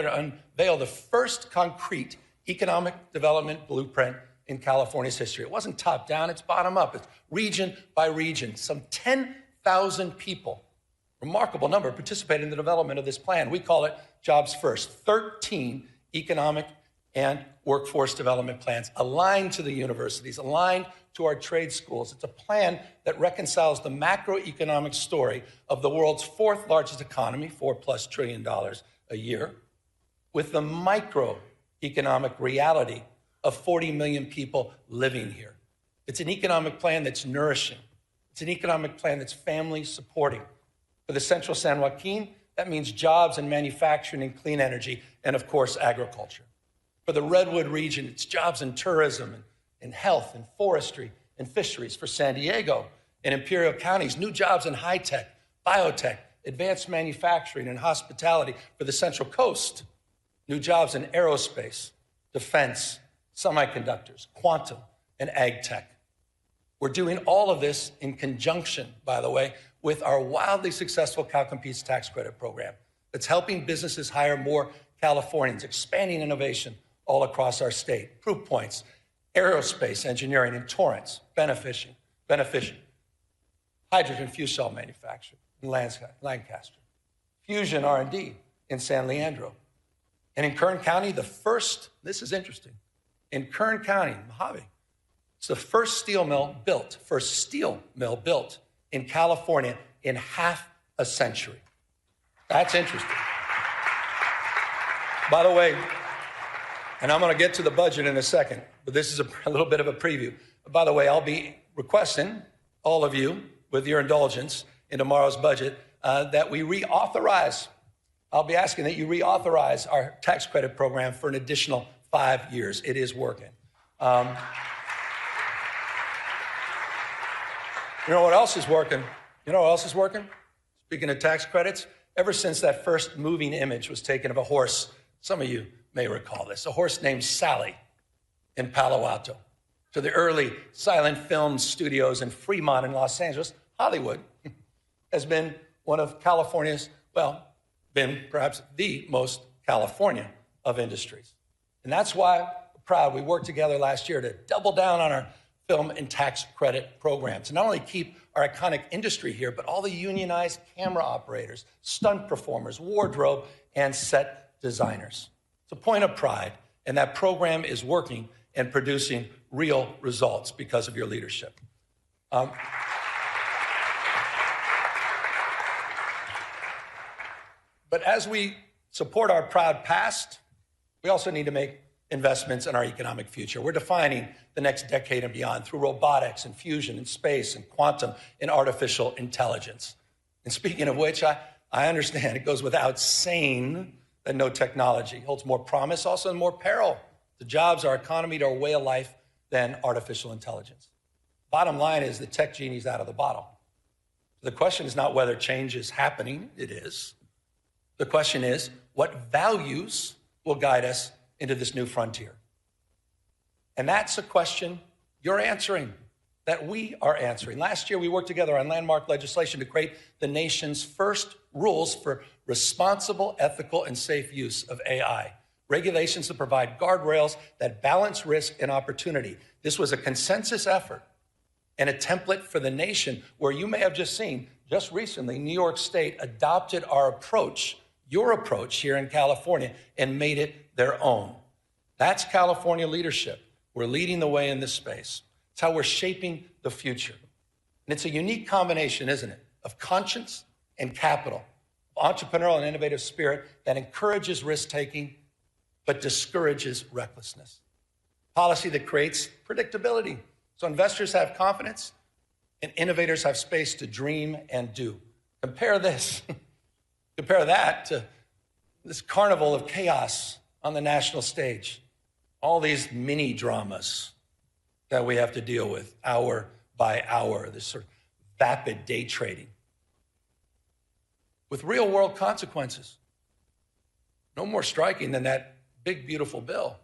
to unveil the first concrete economic development blueprint in California's history. It wasn't top down, it's bottom up. It's region by region. Some 10,000 people, remarkable number, participated in the development of this plan. We call it Jobs First. 13 economic and workforce development plans aligned to the universities, aligned to our trade schools. It's a plan that reconciles the macroeconomic story of the world's fourth largest economy, $4+ trillion a year, with the microeconomic reality of 40 million people living here. It's an economic plan that's nourishing. It's an economic plan that's family supporting. For the Central San Joaquin, that means jobs in manufacturing and clean energy, and of course, agriculture. For the Redwood region, it's jobs in tourism and health and forestry and fisheries. For San Diego and Imperial counties, new jobs in high tech, biotech, advanced manufacturing and hospitality. For the Central Coast, new jobs in aerospace, defense, semiconductors, quantum, and ag tech. We're doing all of this in conjunction, by the way, with our wildly successful CalCompetes tax credit program that's helping businesses hire more Californians, expanding innovation all across our state. Proof points, aerospace engineering in Torrance, beneficial, hydrogen fuel cell manufacturing in Lancaster, fusion R&D in San Leandro. And in Kern County, this is interesting, in Kern County, Mojave, it's the first steel mill built in California in half a century. That's interesting. By the way, and I'm going to get to the budget in a second, but this is a little bit of a preview. By the way, I'll be requesting all of you, with your indulgence, in tomorrow's budget, that we reauthorize. I'll be asking that you reauthorize our tax credit program for an additional 5 years. It is working. You know what else is working? Speaking of tax credits, ever since that first moving image was taken of a horse, some of you may recall this, a horse named Sally in Palo Alto, to the early silent film studios in Fremont in Los Angeles, Hollywood has been one of California's, been perhaps the most California of industries. And that's why we're proud we worked together last year to double down on our film and tax credit programs. And not only keep our iconic industry here, but all the unionized camera operators, stunt performers, wardrobe, and set designers. It's a point of pride, and that program is working and producing real results because of your leadership. But as we support our proud past, we also need to make investments in our economic future. We're defining the next decade and beyond through robotics and fusion and space and quantum and artificial intelligence. And speaking of which, I understand it goes without saying that no technology holds more promise, also and more peril to jobs, our economy, to our way of life than artificial intelligence. Bottom line is the tech genie's out of the bottle. The question is not whether change is happening, it is. The question is, what values will guide us into this new frontier? And that's a question you're answering, that we are answering. Last year, we worked together on landmark legislation to create the nation's first rules for responsible, ethical, and safe use of AI. Regulations that provide guardrails that balance risk and opportunity. This was a consensus effort and a template for the nation where you may have just seen, just recently, New York State adopted our approach, your approach here in California, and made it their own. That's California leadership. We're leading the way in this space. It's how we're shaping the future. And it's a unique combination, isn't it, of conscience and capital, entrepreneurial and innovative spirit that encourages risk-taking but discourages recklessness. Policy that creates predictability so investors have confidence and innovators have space to dream and do. Compare that to this carnival of chaos on the national stage. All these mini dramas that we have to deal with hour by hour, this sort of vapid day trading with real world consequences. No more striking than that big, beautiful bill.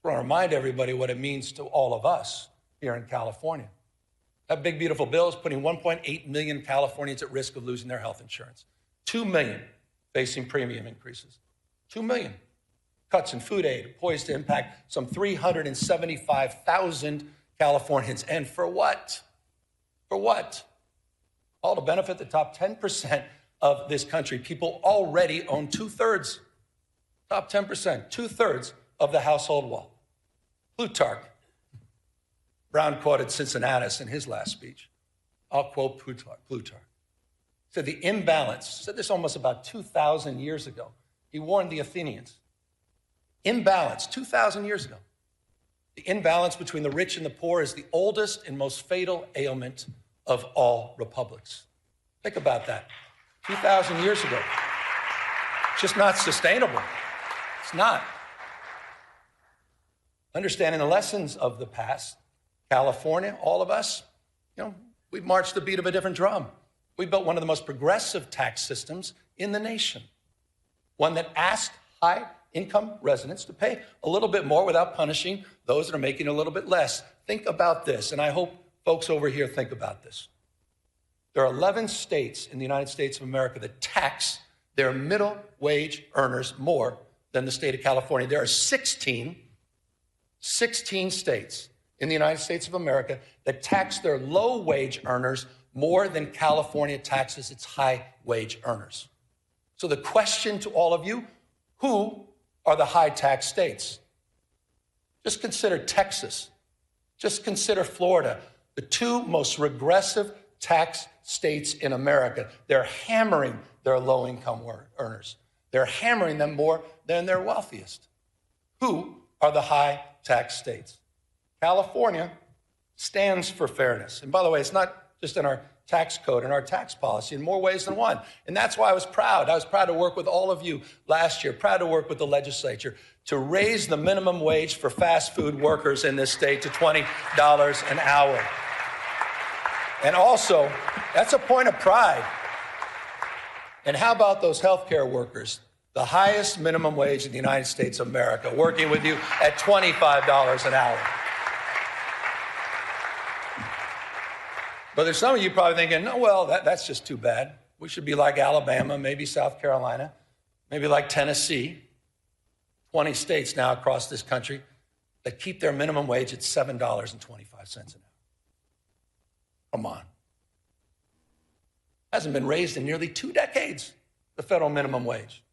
I want to remind everybody what it means to all of us here in California. That big, beautiful bill is putting 1.8 million Californians at risk of losing their health insurance. 2 million facing premium increases. 2 million cuts in food aid poised to impact some 375,000 Californians. And for what? For what? All to benefit the top 10% of this country. People already own two-thirds, top 10%, two-thirds of the household wealth. Plutarch, Brown quoted Cincinnatus in his last speech. I'll quote Plutarch. Said the imbalance, said this almost about 2,000 years ago. He warned the Athenians. Imbalance, 2,000 years ago. The imbalance between the rich and the poor is the oldest and most fatal ailment of all republics. Think about that. 2,000 years ago. It's just not sustainable. It's not. Understanding the lessons of the past, California, all of us, we've marched the beat of a different drum. We built one of the most progressive tax systems in the nation, one that asked high-income residents to pay a little bit more without punishing those that are making a little bit less. Think about this, and I hope folks over here think about this. There are 11 states in the United States of America that tax their middle wage earners more than the state of California. There are 16 states in the United States of America that tax their low wage earners more than California taxes its high wage earners. So the question to all of you, who are the high tax states? Just consider Texas. Just consider Florida, the two most regressive tax states in America. They're hammering their low-income earners. They're hammering them more than their wealthiest. Who are the high tax states? California stands for fairness. And by the way, it's not just in our tax code and our tax policy in more ways than one. And that's why I was proud. I was proud to work with all of you last year, proud to work with the legislature to raise the minimum wage for fast food workers in this state to $20 an hour. And also, that's a point of pride. And how about those healthcare workers? The highest minimum wage in the United States of America, working with you at $25 an hour. But there's some of you probably thinking, oh, well, that's just too bad. We should be like Alabama, maybe South Carolina, maybe like Tennessee. 20 states now across this country that keep their minimum wage at $7.25 an hour. Come on. Hasn't been raised in nearly 2 decades, the federal minimum wage.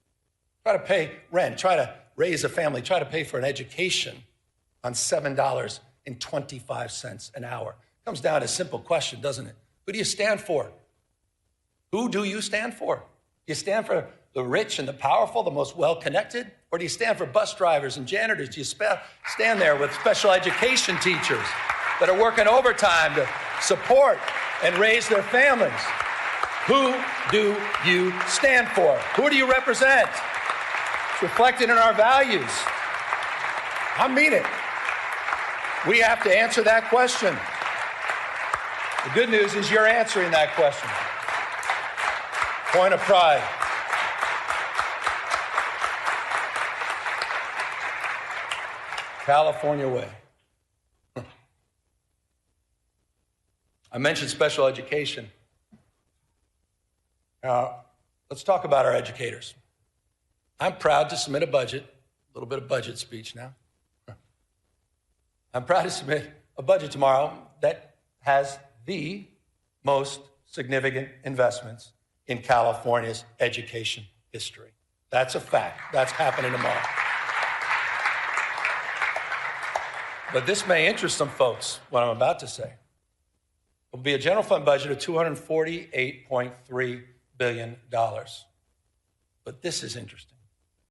Try to pay rent, try to raise a family, try to pay for an education on $7.25 an hour. Comes down to a simple question, doesn't it? Who do you stand for? Who do you stand for? Do you stand for the rich and the powerful, the most well-connected? Or do you stand for bus drivers and janitors? Do you stand there with special education teachers that are working overtime to support and raise their families? Who do you stand for? Who do you represent? It's reflected in our values. I mean it. We have to answer that question. The good news is you're answering that question. Point of pride. California way. I mentioned special education. Let's talk about our educators. I'm proud to submit a budget, a little bit of budget speech now. I'm proud to submit a budget tomorrow that has the most significant investments in California's education history. That's a fact. That's happening tomorrow. But this may interest some folks, what I'm about to say. It will be a general fund budget of $248.3 billion. But this is interesting.